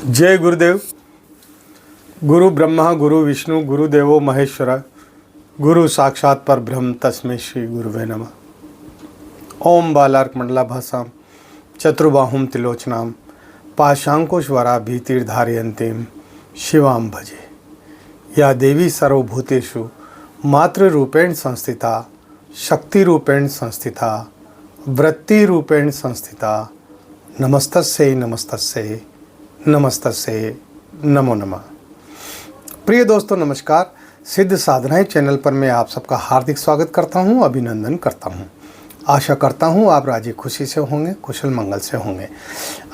जय गुरुदेव। गुरु ब्रह्मा गुरु विष्णु गुरुदेवो महेश्वर गुरु साक्षात पर ब्रह्म तस्मै श्री गुरुवे नमः। ओम बालार्क मंडलाभासां चतुर्बाहुं त्रिलोचनां पाशांकुशवरा भीतिर्धारयन्तीं शिवां भजे। या देवी सर्वभूतेषु मातृरूपेण संस्थिता शक्तिरूपेण संस्थिता वृत्तिरूपेण संस्थिता नमस्तस्यै नमस्तस्यै नमस्तस्यै नमो नमः। प्रिय दोस्तों नमस्कार। सिद्ध साधनाएं चैनल पर मैं आप सबका हार्दिक स्वागत करता हूं, अभिनंदन करता हूं। आशा करता हूं आप राजी खुशी से होंगे, कुशल मंगल से होंगे।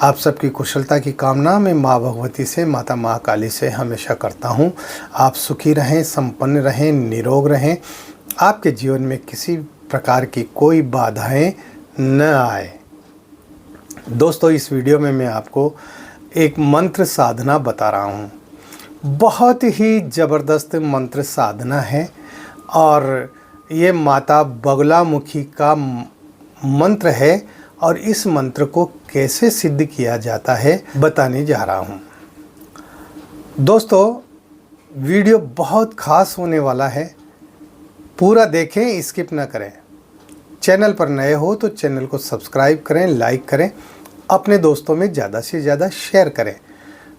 आप सबकी कुशलता की कामना मैं माँ भगवती से, माता महाकाली से हमेशा करता हूं। आप सुखी रहें, संपन्न रहें, निरोग रहें, आपके जीवन में किसी प्रकार की कोई बाधाएं न आए। दोस्तों इस वीडियो में मैं आपको एक मंत्र साधना बता रहा हूँ। बहुत ही ज़बरदस्त मंत्र साधना है और ये माता बगलामुखी का मंत्र है और इस मंत्र को कैसे सिद्ध किया जाता है बताने जा रहा हूँ। दोस्तों वीडियो बहुत ख़ास होने वाला है, पूरा देखें, स्किप ना करें। चैनल पर नए हो तो चैनल को सब्सक्राइब करें, लाइक करें, अपने दोस्तों में ज़्यादा से ज़्यादा शेयर करें।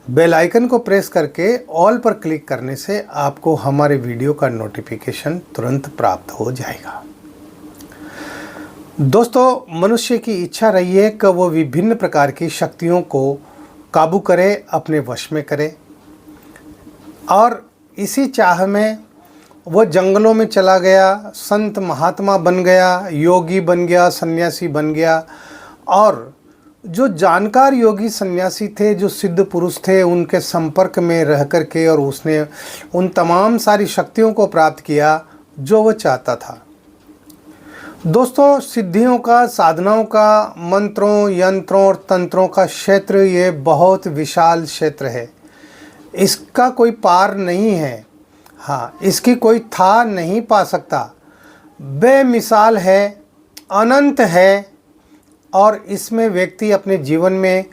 बेल आइकन को प्रेस करके ऑल पर क्लिक करने से आपको हमारे वीडियो का नोटिफिकेशन तुरंत प्राप्त हो जाएगा। दोस्तों मनुष्य की इच्छा रही है कि वो विभिन्न प्रकार की शक्तियों को काबू करे, अपने वश में करे, और इसी चाह में वो जंगलों में चला गया, संत महात्मा बन गया, योगी बन गया, सन्यासी बन गया। और जो जानकार योगी सन्यासी थे, जो सिद्ध पुरुष थे, उनके संपर्क में रह कर के और उसने उन तमाम सारी शक्तियों को प्राप्त किया जो वो चाहता था। दोस्तों सिद्धियों का, साधनाओं का, मंत्रों, यंत्रों और तंत्रों का क्षेत्र ये बहुत विशाल क्षेत्र है। इसका कोई पार नहीं है। हाँ, इसकी कोई था नहीं पा सकता। बेमिसाल है, अनंत है। और इसमें व्यक्ति अपने जीवन में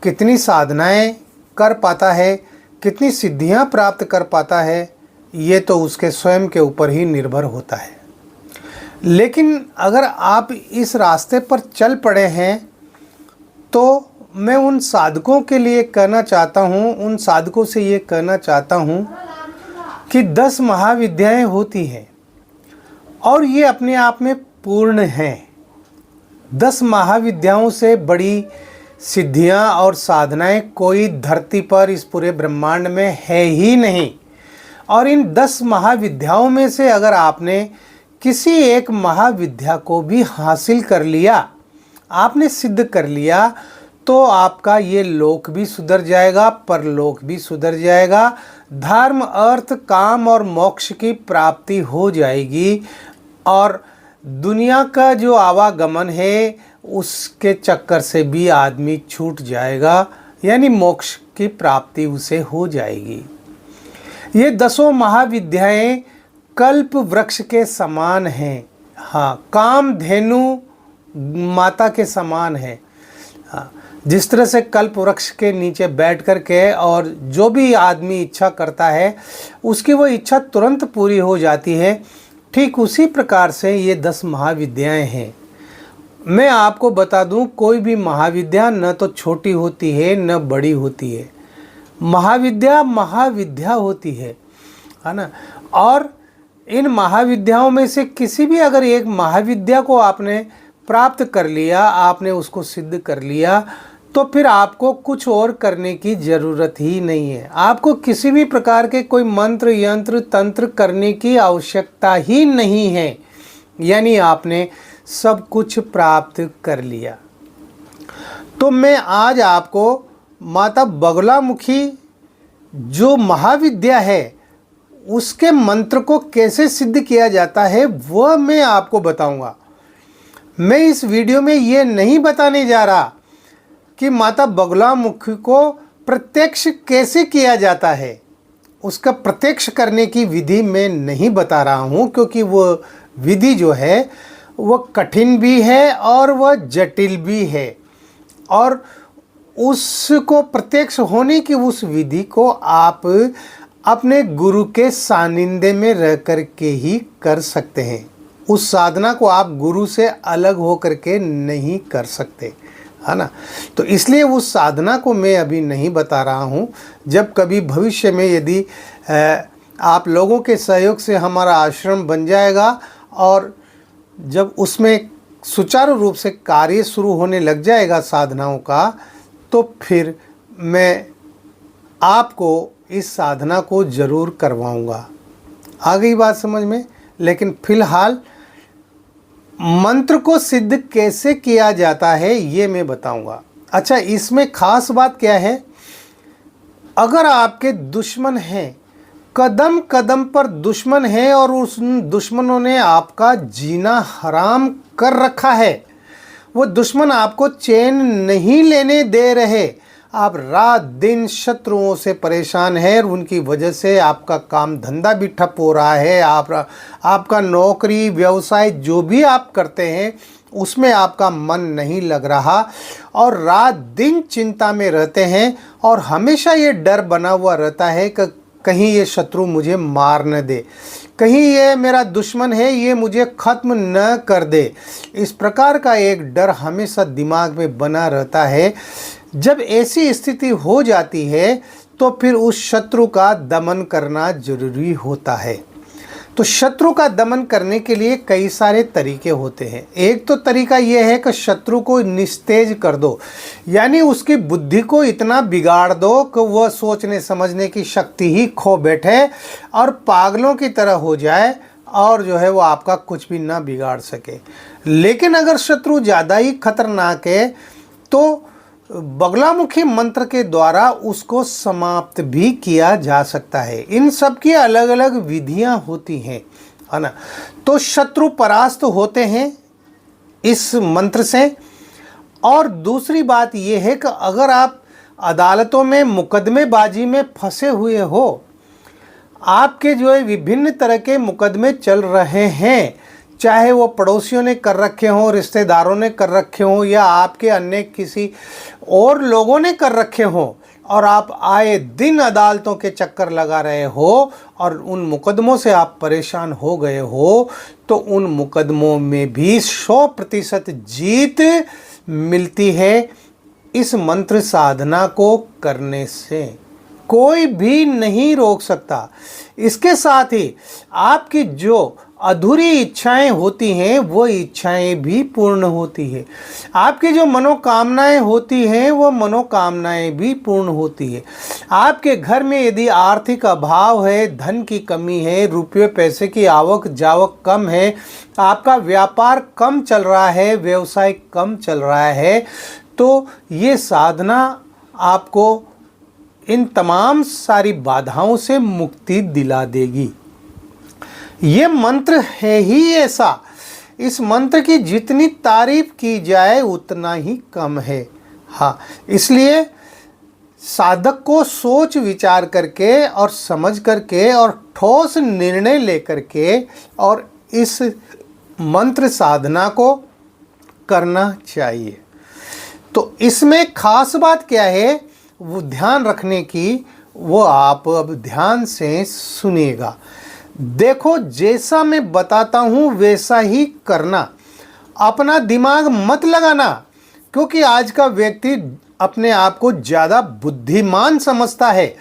कितनी साधनाएं कर पाता है, कितनी सिद्धियां प्राप्त कर पाता है, ये तो उसके स्वयं के ऊपर ही निर्भर होता है। लेकिन अगर आप इस रास्ते पर चल पड़े हैं तो मैं उन साधकों के लिए कहना चाहता हूँ, उन साधकों से ये कहना चाहता हूँ कि 10 महाविद्याएं होती हैं और ये अपने आप में पूर्ण हैं। 10 महाविद्याओं से बड़ी सिद्धियां और साधनाएं कोई धरती पर इस पूरे ब्रह्मांड में है ही नहीं। और इन 10 महाविद्याओं में से अगर आपने किसी एक महाविद्या को भी हासिल कर लिया, आपने सिद्ध कर लिया, तो आपका ये लोक भी सुधर जाएगा, परलोक भी सुधर जाएगा, धर्म, अर्थ, काम और मोक्ष की प्राप्ति हो जाएगी। और दुनिया का जो आवागमन है उसके चक्कर से भी आदमी छूट जाएगा, यानी मोक्ष की प्राप्ति उसे हो जाएगी। ये 10 महाविद्याएं कल्प वृक्ष के समान हैं। हाँ, कामधेनु माता के समान है। हाँ, जिस तरह से कल्प वृक्ष के नीचे बैठ कर के और जो भी आदमी इच्छा करता है उसकी वो इच्छा तुरंत पूरी हो जाती है, ठीक उसी प्रकार से ये 10 महाविद्याएं हैं। मैं आपको बता दूं, कोई भी महाविद्या न तो छोटी होती है न बड़ी होती है। महाविद्या महाविद्या होती है ना। और इन महाविद्याओं में से किसी भी अगर एक महाविद्या को आपने प्राप्त कर लिया, आपने उसको सिद्ध कर लिया, तो फिर आपको कुछ और करने की ज़रूरत ही नहीं है। आपको किसी भी प्रकार के कोई मंत्र, यंत्र, तंत्र करने की आवश्यकता ही नहीं है, यानी आपने सब कुछ प्राप्त कर लिया। तो मैं आज आपको माता बगलामुखी जो महाविद्या है उसके मंत्र को कैसे सिद्ध किया जाता है वह मैं आपको बताऊंगा। मैं इस वीडियो में ये नहीं बताने जा रहा कि माता बगलामुखी को प्रत्यक्ष कैसे किया जाता है। उसका प्रत्यक्ष करने की विधि मैं नहीं बता रहा हूँ, क्योंकि वो विधि जो है वह कठिन भी है और वह जटिल भी है। और उसको प्रत्यक्ष होने की उस विधि को आप अपने गुरु के सानिध्य में रह कर के ही कर सकते हैं। उस साधना को आप गुरु से अलग हो कर के नहीं कर सकते, है ना। तो इसलिए उस साधना को मैं अभी नहीं बता रहा हूँ। जब कभी भविष्य में यदि आप लोगों के सहयोग से हमारा आश्रम बन जाएगा और जब उसमें सुचारू रूप से कार्य शुरू होने लग जाएगा साधनाओं का, तो फिर मैं आपको इस साधना को ज़रूर करवाऊंगा। आ गई बात समझ में। लेकिन फिलहाल मंत्र को सिद्ध कैसे किया जाता है ये मैं बताऊंगा। अच्छा, इसमें खास बात क्या है, अगर आपके दुश्मन हैं, कदम कदम पर दुश्मन है और उस दुश्मनों ने आपका जीना हराम कर रखा है, वो दुश्मन आपको चैन नहीं लेने दे रहे, आप रात दिन शत्रुओं से परेशान हैं और उनकी वजह से आपका काम धंधा भी ठप हो रहा है, आपका नौकरी व्यवसाय जो भी आप करते हैं उसमें आपका मन नहीं लग रहा और रात दिन चिंता में रहते हैं और हमेशा ये डर बना हुआ रहता है कि कहीं ये शत्रु मुझे मार न दे, कहीं ये मेरा दुश्मन है ये मुझे ख़त्म न कर दे। इस प्रकार का एक डर हमेशा दिमाग में बना रहता है। जब ऐसी स्थिति हो जाती है तो फिर उस शत्रु का दमन करना जरूरी होता है। तो शत्रु का दमन करने के लिए कई सारे तरीके होते हैं। एक तो तरीका यह है कि शत्रु को निस्तेज कर दो, यानी उसकी बुद्धि को इतना बिगाड़ दो कि वह सोचने समझने की शक्ति ही खो बैठे और पागलों की तरह हो जाए और जो है वो आपका कुछ भी ना बिगाड़ सके। लेकिन अगर शत्रु ज़्यादा ही खतरनाक है तो बगलामुखी मंत्र के द्वारा उसको समाप्त भी किया जा सकता है। इन सब की अलग अलग विधियां होती हैं, है ना। तो शत्रु परास्त होते हैं इस मंत्र से। और दूसरी बात यह है कि अगर आप अदालतों में मुकदमेबाजी में फंसे हुए हो, आपके जो है विभिन्न तरह के मुकदमे चल रहे हैं, चाहे वो पड़ोसियों ने कर रखे हों, रिश्तेदारों ने कर रखे हों या आपके अन्य किसी और लोगों ने कर रखे हों, और आप आए दिन अदालतों के चक्कर लगा रहे हो और उन मुकदमों से आप परेशान हो गए हो, तो उन मुकदमों में भी 100% जीत मिलती है इस मंत्र साधना को करने से। कोई भी नहीं रोक सकता। इसके साथ ही आपकी जो अधूरी इच्छाएं होती हैं वो इच्छाएं भी पूर्ण होती है। आपकी जो मनोकामनाएं होती हैं वो मनोकामनाएं भी पूर्ण होती है। आपके घर में यदि आर्थिक अभाव है, धन की कमी है, रुपये पैसे की आवक जावक कम है, आपका व्यापार कम चल रहा है, व्यवसाय कम चल रहा है, तो ये साधना आपको इन तमाम सारी बाधाओं से मुक्ति दिला देगी। ये मंत्र है ही ऐसा, इस मंत्र की जितनी तारीफ की जाए उतना ही कम है। हाँ, इसलिए साधक को सोच विचार करके और समझ करके और ठोस निर्णय लेकर के और इस मंत्र साधना को करना चाहिए। तो इसमें खास बात क्या है वो ध्यान रखने की, वो आप अब ध्यान से सुनिएगा। देखो, जैसा मैं बताता हूँ वैसा ही करना, अपना दिमाग मत लगाना, क्योंकि आज का व्यक्ति अपने आप को ज़्यादा बुद्धिमान समझता है,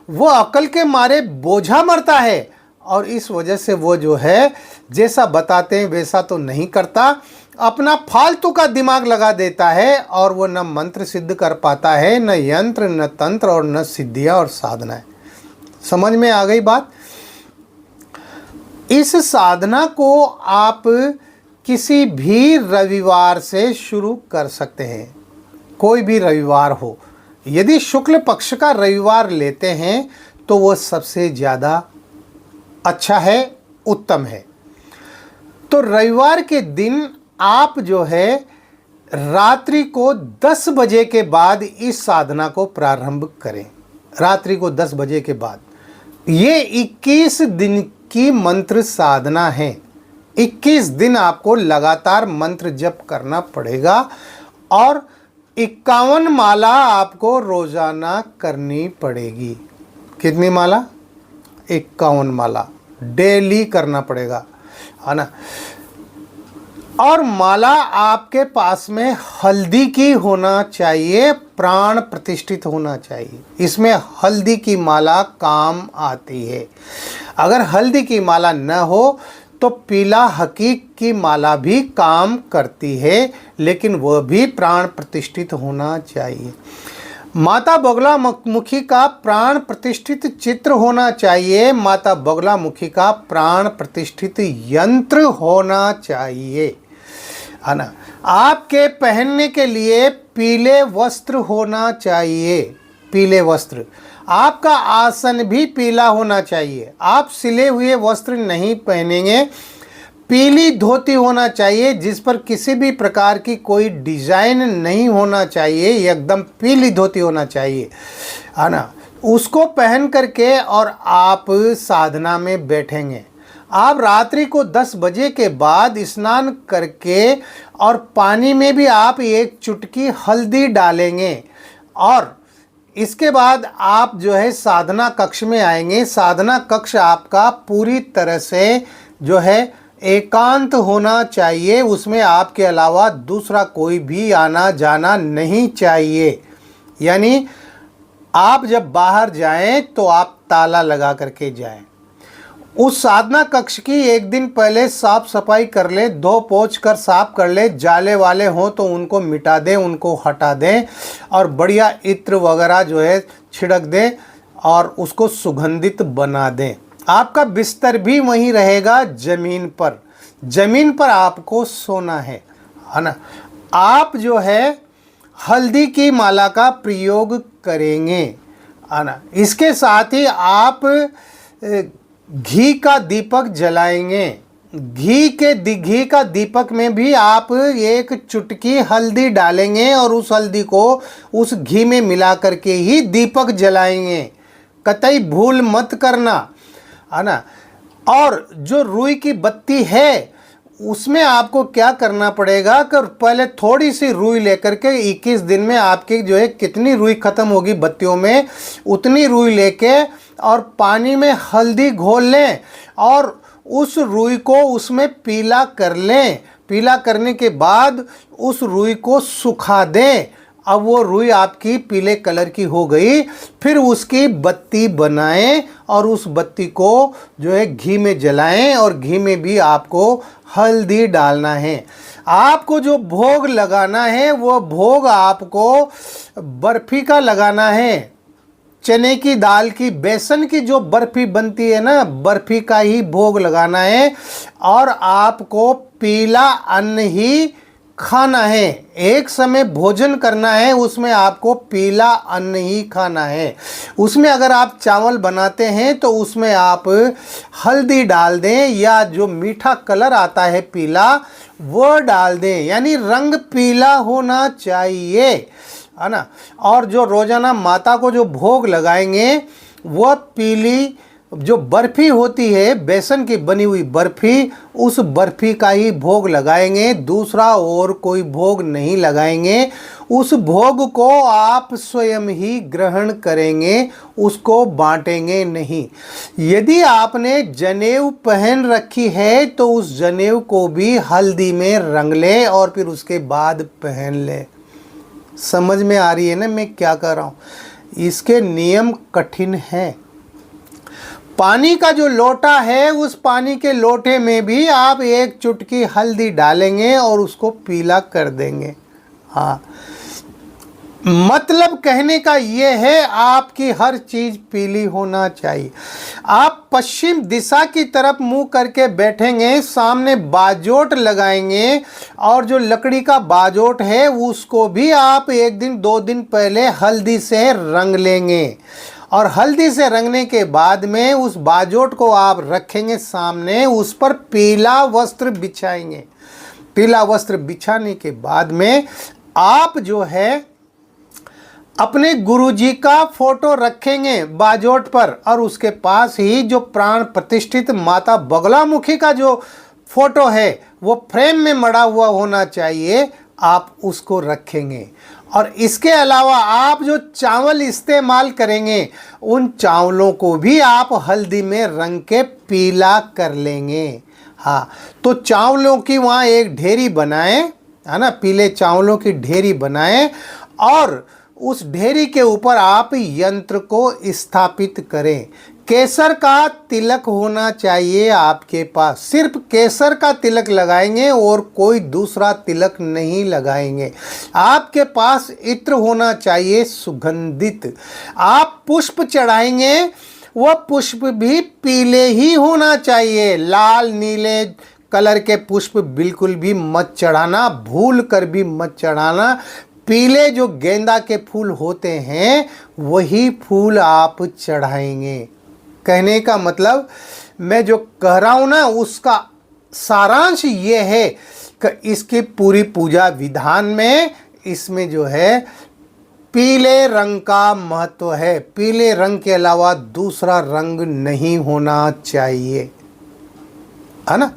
वो अकल के मारे बोझा मरता है और इस वजह से वो जो है जैसा बताते हैं वैसा तो नहीं करता, अपना फालतू का दिमाग लगा देता है और वो न मंत्र सिद्ध कर पाता है, न यंत्र, न तंत्र और न सिद्धियाँ और साधनाएं। समझ में आ गई बात। इस साधना को आप किसी भी रविवार से शुरू कर सकते हैं, कोई भी रविवार हो। यदि शुक्ल पक्ष का रविवार लेते हैं तो वो सबसे ज़्यादा अच्छा है, उत्तम है। तो रविवार के दिन आप जो है रात्रि को 10 बजे के बाद इस साधना को प्रारंभ करें। रात्रि को 10 बजे के बाद। ये 21 दिन की मंत्र साधना है। 21 दिन आपको लगातार मंत्र जप करना पड़ेगा और 51 माला आपको रोजाना करनी पड़ेगी। कितनी माला? 51 माला डेली करना पड़ेगा, है ना। और माला आपके पास में हल्दी की होना चाहिए, प्राण प्रतिष्ठित होना चाहिए। इसमें हल्दी की माला काम आती है। अगर हल्दी की माला न हो तो पीला हकीक की माला भी काम करती है, लेकिन वह भी प्राण प्रतिष्ठित होना चाहिए। माता बगलामुखी का प्राण प्रतिष्ठित चित्र होना चाहिए। माता बगलामुखी का प्राण प्रतिष्ठित यंत्र होना चाहिए, है ना। आपके पहनने के लिए पीले वस्त्र होना चाहिए, पीले वस्त्र। आपका आसन भी पीला होना चाहिए। आप सिले हुए वस्त्र नहीं पहनेंगे। पीली धोती होना चाहिए जिस पर किसी भी प्रकार की कोई डिजाइन नहीं होना चाहिए, एकदम पीली धोती होना चाहिए, है ना। उसको पहन करके और आप साधना में बैठेंगे। आप रात्रि को 10 बजे के बाद स्नान करके और पानी में भी आप एक चुटकी हल्दी डालेंगे और इसके बाद आप जो है साधना कक्ष में आएंगे। साधना कक्ष आपका पूरी तरह से जो है एकांत होना चाहिए। उसमें आपके अलावा दूसरा कोई भी आना जाना नहीं चाहिए। यानी आप जब बाहर जाएं तो आप ताला लगा करके जाएं। उस साधना कक्ष की एक दिन पहले साफ सफाई कर ले, धो पोंछ कर साफ कर ले। जाले वाले हों तो उनको मिटा दें, उनको हटा दें और बढ़िया इत्र वगैरह जो है छिड़क दें और उसको सुगंधित बना दें। आपका बिस्तर भी वहीं रहेगा, जमीन पर। जमीन पर आपको सोना है ना। आप जो है हल्दी की माला का प्रयोग करेंगे, है ना। इसके साथ ही आप घी का दीपक जलाएंगे। घी का दीपक में भी आप एक चुटकी हल्दी डालेंगे और उस हल्दी को उस घी में मिला करके ही दीपक जलाएंगे। कतई भूल मत करना, है ना। और जो रुई की बत्ती है उसमें आपको क्या करना पड़ेगा कि पहले थोड़ी सी रुई लेकर के 21 दिन में आपकी जो है कितनी रुई ख़त्म होगी बत्तियों में, उतनी रुई लेके और पानी में हल्दी घोल लें और उस रुई को उसमें पीला कर लें। पीला करने के बाद उस रुई को सुखा दें। अब वो रुई आपकी पीले कलर की हो गई। फिर उसकी बत्ती बनाएं और उस बत्ती को जो है घी में जलाएं और घी में भी आपको हल्दी डालना है। आपको जो भोग लगाना है वो भोग आपको बर्फी का लगाना है। चने की दाल की, बेसन की जो बर्फी बनती है ना, बर्फी का ही भोग लगाना है। और आपको पीला अन्न ही खाना है। एक समय भोजन करना है, उसमें आपको पीला अन्न ही खाना है। उसमें अगर आप चावल बनाते हैं तो उसमें आप हल्दी डाल दें या जो मीठा कलर आता है पीला वो डाल दें। यानी रंग पीला होना चाहिए, है ना। और जो रोजाना माता को जो भोग लगाएंगे वह पीली जो बर्फी होती है, बेसन की बनी हुई बर्फी, उस बर्फी का ही भोग लगाएंगे। दूसरा और कोई भोग नहीं लगाएंगे। उस भोग को आप स्वयं ही ग्रहण करेंगे, उसको बांटेंगे नहीं। यदि आपने जनेऊ पहन रखी है तो उस जनेऊ को भी हल्दी में रंग ले और फिर उसके बाद पहन ले। समझ में आ रही है ना मैं क्या कर रहा हूँ? इसके नियम कठिन हैं। पानी का जो लोटा है उस पानी के लोटे में भी आप एक चुटकी हल्दी डालेंगे और उसको पीला कर देंगे। हाँ, मतलब कहने का ये है आपकी हर चीज पीली होना चाहिए। आप पश्चिम दिशा की तरफ मुंह करके बैठेंगे, सामने बाजोट लगाएंगे और जो लकड़ी का बाजोट है उसको भी आप 1 दिन 2 दिन पहले हल्दी से रंग लेंगे। और हल्दी से रंगने के बाद में उस बाजोट को आप रखेंगे सामने, उस पर पीला वस्त्र बिछाएंगे। पीला वस्त्र बिछाने के बाद में आप जो है अपने गुरुजी का फोटो रखेंगे बाजोट पर और उसके पास ही जो प्राण प्रतिष्ठित माता बगलामुखी का जो फोटो है वो फ्रेम में मड़ा हुआ होना चाहिए, आप उसको रखेंगे। और इसके अलावा आप जो चावल इस्तेमाल करेंगे उन चावलों को भी आप हल्दी में रंग के पीला कर लेंगे। हाँ, तो चावलों की वहाँ एक ढेरी बनाएं, है ना, पीले चावलों की ढेरी बनाएं और उस ढेरी के ऊपर आप यंत्र को स्थापित करें। केसर का तिलक होना चाहिए आपके पास, सिर्फ केसर का तिलक लगाएंगे और कोई दूसरा तिलक नहीं लगाएंगे। आपके पास इत्र होना चाहिए सुगंधित। आप पुष्प चढ़ाएंगे, वह पुष्प भी पीले ही होना चाहिए, लाल नीले कलर के पुष्प बिल्कुल भी मत चढ़ाना, भूल कर भी मत चढ़ाना। पीले जो गेंदा के फूल होते हैं वही फूल आप चढ़ाएंगे। कहने का मतलब मैं जो कह रहा हूँ ना, उसका सारांश ये है कि इसकी पूरी पूजा विधान में इसमें जो है पीले रंग का महत्व है। पीले रंग के अलावा दूसरा रंग नहीं होना चाहिए, है ना।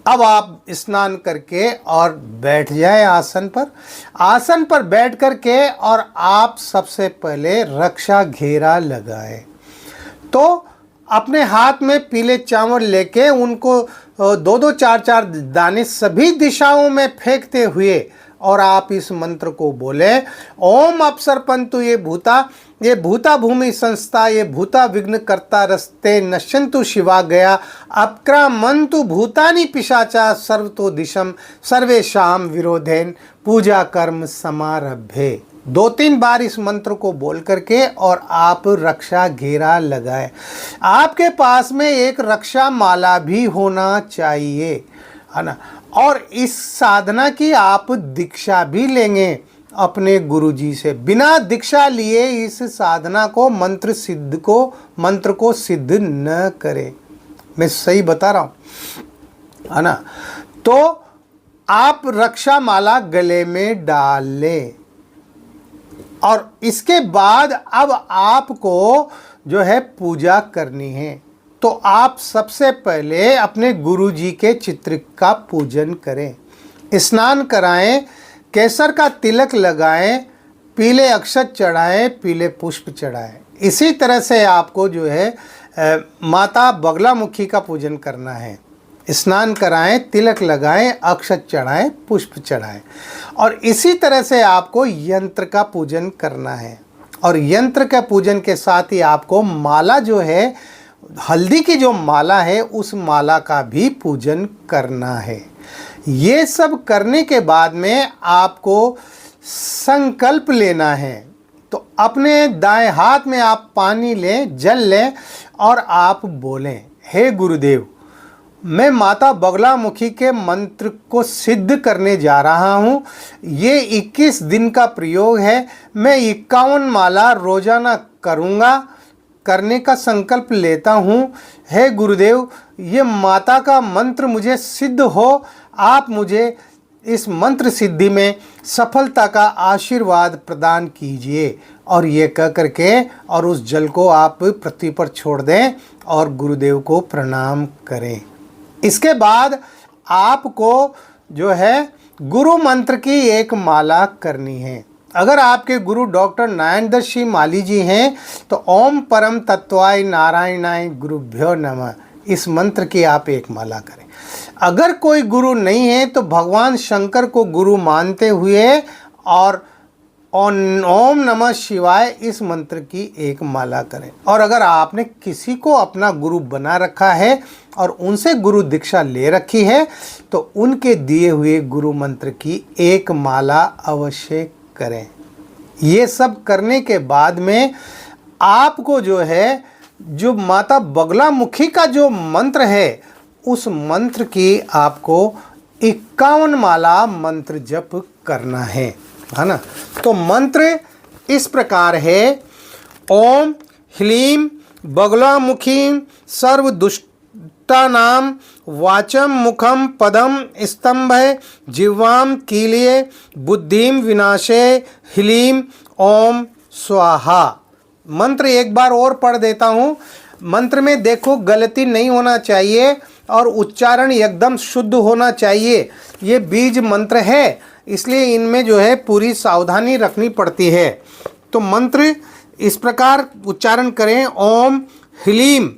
अब आप स्नान करके और बैठ जाए आसन पर। आसन पर बैठ करके और आप सबसे पहले रक्षा घेरा लगाए। तो अपने हाथ में पीले चावल लेके उनको दो दो चार चार दाने सभी दिशाओं में फेंकते हुए और आप इस मंत्र को बोले, ओम अपसर्पन्तु ये भूता भूमि संस्था ये भूता विघ्न कर्ता रस्ते नश्यन्तु शिवा गया अपक्रामन्तु भूतानि पिशाचा सर्वतो दिशम सर्वेशाम विरोधेन पूजा कर्म समारभ्ये। 2-3 बार इस मंत्र को बोल करके और आप रक्षा घेरा लगाए। आपके पास में एक रक्षा माला भी होना चाहिए, है ना। और इस साधना की आप दीक्षा भी लेंगे अपने गुरुजी से। बिना दीक्षा लिए इस साधना को मंत्र को सिद्ध न करें। मैं सही बता रहा हूँ, है ना। तो आप रक्षा माला गले में डाल लें और इसके बाद अब आपको जो है पूजा करनी है। तो आप सबसे पहले अपने गुरुजी के चित्र का पूजन करें, स्नान कराएं, केसर का तिलक लगाएं, पीले अक्षत चढ़ाएं, पीले पुष्प चढ़ाएं। इसी तरह से आपको जो है माता बगलामुखी का पूजन करना है। स्नान कराएं, तिलक लगाएं, अक्षत चढ़ाएं, पुष्प चढ़ाएं और इसी तरह से आपको यंत्र का पूजन करना है। और यंत्र का पूजन के साथ ही आपको माला जो है, हल्दी की जो माला है, उस माला का भी पूजन करना है। ये सब करने के बाद में आपको संकल्प लेना है। तो अपने दाएं हाथ में आप पानी लें, जल लें और आप बोलें, हे गुरुदेव, मैं माता बगलामुखी के मंत्र को सिद्ध करने जा रहा हूँ। ये 21 दिन का प्रयोग है। मैं 51 माला रोजाना करूँगा, करने का संकल्प लेता हूँ। हे गुरुदेव, ये माता का मंत्र मुझे सिद्ध हो। आप मुझे इस मंत्र सिद्धि में सफलता का आशीर्वाद प्रदान कीजिए। और ये कह करके और उस जल को आप पृथ्वी पर छोड़ दें और गुरुदेव को प्रणाम करें। इसके बाद आपको जो है गुरु मंत्र की एक माला करनी है। अगर आपके गुरु डॉक्टर नारायणदर्शी माली जी हैं तो ओम परम तत्वाय नारायणाय गुरुभ्यो नमः, इस मंत्र की आप एक माला करें। अगर कोई गुरु नहीं है तो भगवान शंकर को गुरु मानते हुए और ओम नमः शिवाय इस मंत्र की एक माला करें। और अगर आपने किसी को अपना गुरु बना रखा है और उनसे गुरु दीक्षा ले रखी है तो उनके दिए हुए गुरु मंत्र की एक माला अवश्य करें। ये सब करने के बाद में आपको जो है, जो माता बगलामुखी का जो मंत्र है, उस मंत्र की आपको 51 माला मंत्र जप करना है ना। तो मंत्र इस प्रकार है, ओम ह्लीं बगलामुखीं सर्वदुष्टानां वाचम मुखम पदम स्तंभय जिह्वां कीलये बुद्धिम विनाशे ह्लीं ओम स्वाहा। मंत्र एक बार और पढ़ देता हूँ। मंत्र में देखो गलती नहीं होना चाहिए और उच्चारण एकदम शुद्ध होना चाहिए। ये बीज मंत्र है, इसलिए इनमें जो है पूरी सावधानी रखनी पड़ती है। तो मंत्र इस प्रकार उच्चारण करें, ओम ह्लीम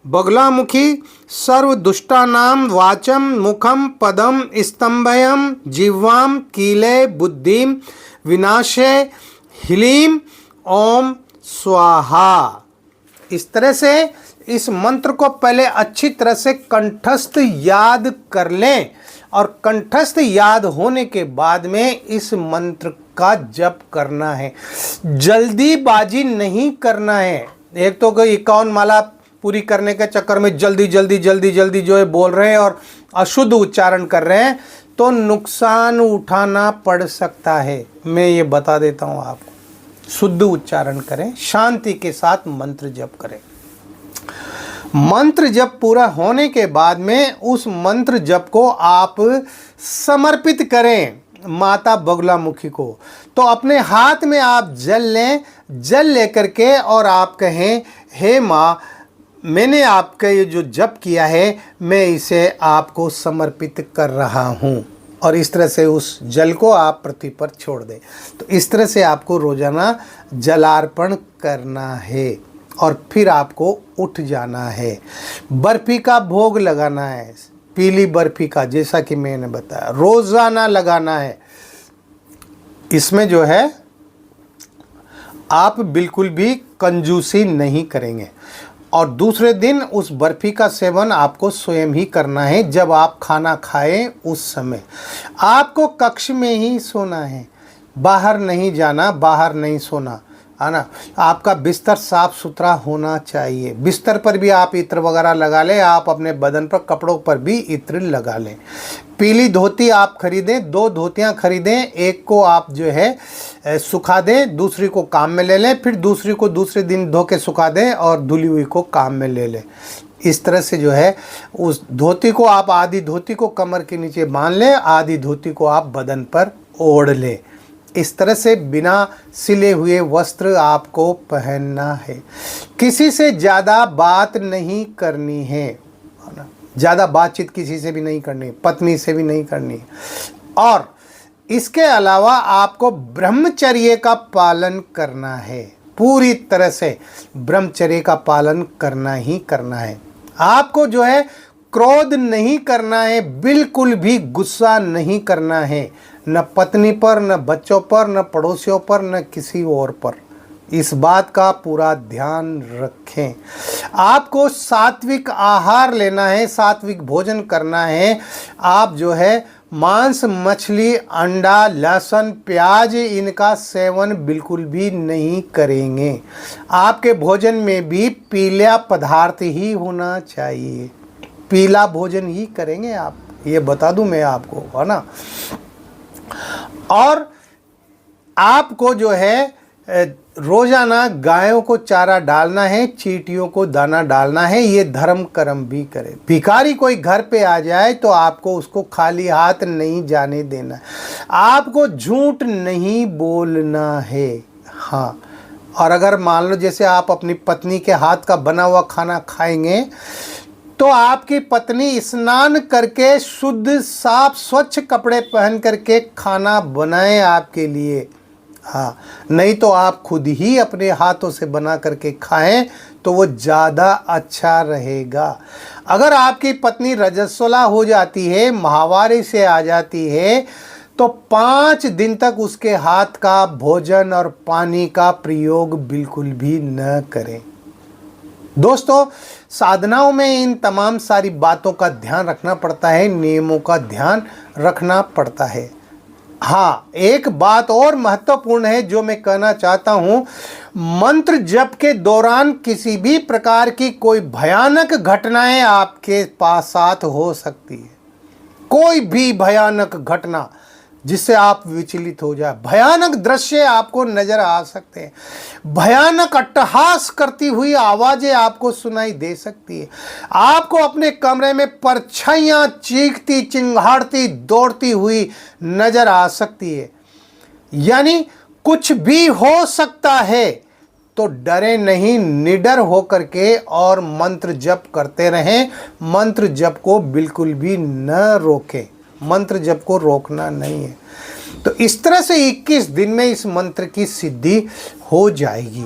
बगलामुखी सर्वदुष्टानां वाचम मुखम पदम स्तंभयम जिह्वाम कीले बुद्धिम विनाशे ह्लीम ओम स्वाहा। इस तरह से इस मंत्र को पहले अच्छी तरह से कंठस्थ याद कर लें और कंठस्थ याद होने के बाद में इस मंत्र का जप करना है। जल्दीबाजी नहीं करना है। एक तो कोई 51 माला पूरी करने के चक्कर में जल्दी जल्दी जल्दी जल्दी जो है बोल रहे हैं और अशुद्ध उच्चारण कर रहे हैं तो नुकसान उठाना पड़ सकता है। मैं ये बता देता हूँ आपको, शुद्ध उच्चारण करें, शांति के साथ मंत्र जप करें। मंत्र जप पूरा होने के बाद में उस मंत्र जप को आप समर्पित करें माता बगलामुखी को। तो अपने हाथ में आप जल लें, जल लेकर के और आप कहें, हे माँ, मैंने आपका ये जो जप किया है मैं इसे आपको समर्पित कर रहा हूँ। और इस तरह से उस जल को आप पृथ्वी पर छोड़ दें। तो इस तरह से आपको रोजाना जलार्पण करना है और फिर आपको उठ जाना है। बर्फी का भोग लगाना है, पीली बर्फी का, जैसा कि मैंने बताया, रोजाना लगाना है। इसमें जो है आप बिल्कुल भी कंजूसी नहीं करेंगे। और दूसरे दिन उस बर्फी का सेवन आपको स्वयं ही करना है। जब आप खाना खाएं उस समय आपको कक्ष में ही सोना है, बाहर नहीं जाना, बाहर नहीं सोना, है ना। आपका बिस्तर साफ सुथरा होना चाहिए। बिस्तर पर भी आप इत्र वगैरह लगा लें, आप अपने बदन पर, कपड़ों पर भी इत्र लगा लें। पीली धोती आप खरीदें, 2 धोतियां खरीदें, एक को आप जो है सुखा दें, दूसरी को काम में ले लें, फिर दूसरी को दूसरे दिन धो के सुखा दें और धुली हुई को काम में ले लें। इस तरह से जो है उस धोती को आप, आधी धोती को कमर के नीचे बांध लें, आधी धोती को आप बदन पर ओढ़ लें। इस तरह से बिना सिले हुए वस्त्र आपको पहनना है। किसी से ज़्यादा बात नहीं करनी है, ज़्यादा बातचीत किसी से भी नहीं करनी, पत्नी से भी नहीं करनी। और इसके अलावा आपको ब्रह्मचर्य का पालन करना है। पूरी तरह से ब्रह्मचर्य का पालन करना ही करना है। आपको जो है क्रोध नहीं करना है, बिल्कुल भी गुस्सा नहीं करना है, न पत्नी पर, न बच्चों पर, न पड़ोसियों पर, न किसी और पर। इस बात का पूरा ध्यान रखें। आपको सात्विक आहार लेना है, सात्विक भोजन करना है। आप जो है मांस, मछली, अंडा, लहसुन, प्याज, इनका सेवन बिल्कुल भी नहीं करेंगे। आपके भोजन में भी पीला पदार्थ ही होना चाहिए, पीला भोजन ही करेंगे आप, ये बता दूं मैं आपको, है ना। और आपको जो है रोजाना गायों को चारा डालना है, चींटियों को दाना डालना है। ये धर्म कर्म भी करे। भिखारी कोई घर पे आ जाए तो आपको उसको खाली हाथ नहीं जाने देना, आपको झूठ नहीं बोलना है। हाँ, और अगर मान लो जैसे आप अपनी पत्नी के हाथ का बना हुआ खाना खाएंगे तो आपकी पत्नी स्नान करके शुद्ध साफ स्वच्छ कपड़े पहन करके खाना बनाए आपके लिए। हाँ, नहीं तो आप खुद ही अपने हाथों से बना करके खाएं तो वो ज़्यादा अच्छा रहेगा। अगर आपकी पत्नी रजस्वला हो जाती है, माहवारी से आ जाती है, तो 5 दिन तक उसके हाथ का भोजन और पानी का प्रयोग बिल्कुल भी न करें। दोस्तों, साधनाओं में इन तमाम सारी बातों का ध्यान रखना पड़ता है, नियमों का ध्यान रखना पड़ता है। हाँ, एक बात और महत्वपूर्ण है जो मैं कहना चाहता हूँ, मंत्र जप के दौरान किसी भी प्रकार की कोई भयानक घटनाएं आपके पास साथ हो सकती है। कोई भी भयानक घटना जिससे आप विचलित हो जाए, भयानक दृश्य आपको नजर आ सकते हैं, भयानक अट्टहास करती हुई आवाजें आपको सुनाई दे सकती है, आपको अपने कमरे में परछाइयां चीखती, चिंगाड़ती, दौड़ती हुई नजर आ सकती है। यानी कुछ भी हो सकता है। तो डरे नहीं, निडर होकर के और मंत्र जप करते रहें। मंत्र जप को बिल्कुल भी न रोकें, मंत्र जप को रोकना नहीं है। तो इस तरह से 21 दिन में इस मंत्र की सिद्धि हो जाएगी।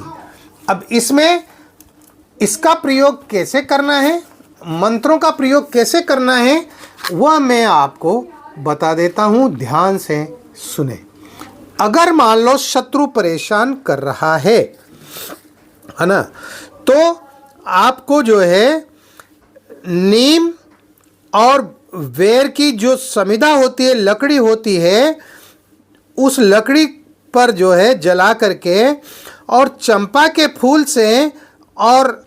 अब इसमें इसका प्रयोग कैसे करना है, मंत्रों का प्रयोग कैसे करना है, वह मैं आपको बता देता हूँ, ध्यान से सुने। अगर मान लो शत्रु परेशान कर रहा है ना, तो आपको जो है नीम और वेर की जो समिधा होती है, लकड़ी होती है, उस लकड़ी पर जो है जला करके और चंपा के फूल से और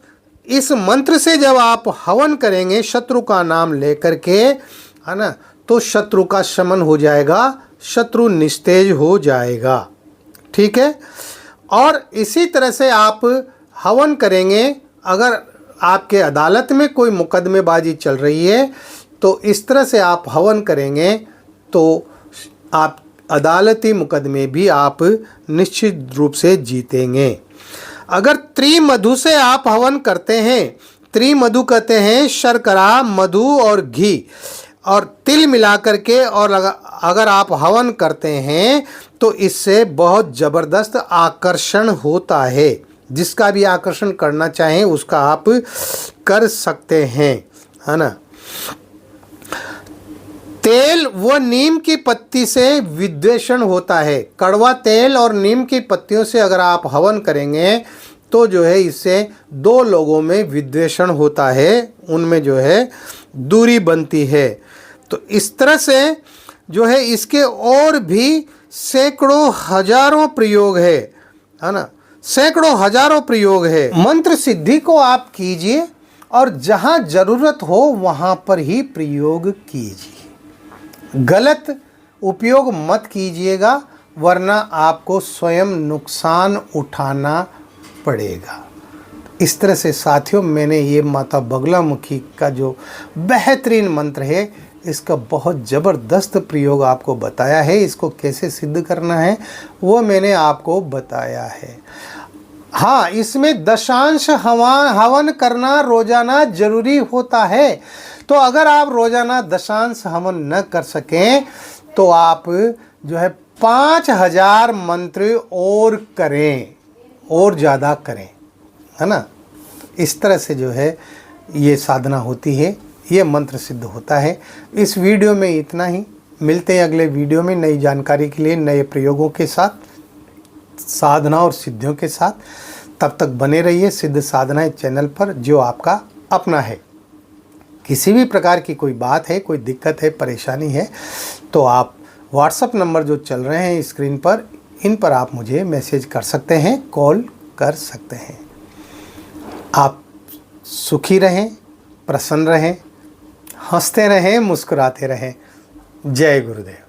इस मंत्र से जब आप हवन करेंगे शत्रु का नाम लेकर के, है ना, तो शत्रु का शमन हो जाएगा, शत्रु निस्तेज हो जाएगा। ठीक है। और इसी तरह से आप हवन करेंगे। अगर आपके अदालत में कोई मुकदमेबाजी चल रही है तो इस तरह से आप हवन करेंगे तो आप अदालती मुकदमे भी आप निश्चित रूप से जीतेंगे। अगर त्रिमधु से आप हवन करते हैं, त्रिमधु कहते हैं शर्करा, मधु और घी और तिल मिला करके, और अगर आप हवन करते हैं तो इससे बहुत ज़बरदस्त आकर्षण होता है। जिसका भी आकर्षण करना चाहें उसका आप कर सकते हैं, है ना। तेल व नीम की पत्ती से विद्वेषण होता है। कड़वा तेल और नीम की पत्तियों से अगर आप हवन करेंगे तो जो है इससे दो लोगों में विद्वेषण होता है, उनमें जो है दूरी बनती है। तो इस तरह से जो है इसके और भी सैकड़ों हजारों प्रयोग है ना, सैकड़ों हजारों प्रयोग है। मंत्र सिद्धि को आप कीजिए और जहाँ ज़रूरत हो वहाँ पर ही प्रयोग कीजिए, गलत उपयोग मत कीजिएगा, वरना आपको स्वयं नुकसान उठाना पड़ेगा। इस तरह से साथियों, मैंने ये माता बगलामुखी का जो बेहतरीन मंत्र है इसका बहुत ज़बरदस्त प्रयोग आपको बताया है। इसको कैसे सिद्ध करना है वो मैंने आपको बताया है। हाँ, इसमें दशांश हवन करना रोज़ाना ज़रूरी होता है। तो अगर आप रोज़ाना दशांश हवन न कर सकें तो आप जो है 5000 मंत्र और करें, और ज़्यादा करें, है ना। इस तरह से जो है ये साधना होती है, ये मंत्र सिद्ध होता है। इस वीडियो में इतना ही। मिलते हैं अगले वीडियो में नई जानकारी के लिए, नए प्रयोगों के साथ, साधना और सिद्धियों के साथ। तब तक बने रहिए सिद्ध साधनाएं चैनल पर, जो आपका अपना है। किसी भी प्रकार की कोई बात है, कोई दिक्कत है, परेशानी है, तो आप व्हाट्सएप नंबर जो चल रहे हैं स्क्रीन पर, इन पर आप मुझे मैसेज कर सकते हैं, कॉल कर सकते हैं। आप सुखी रहें, प्रसन्न रहें, हंसते रहें, मुस्कुराते रहें। जय गुरुदेव।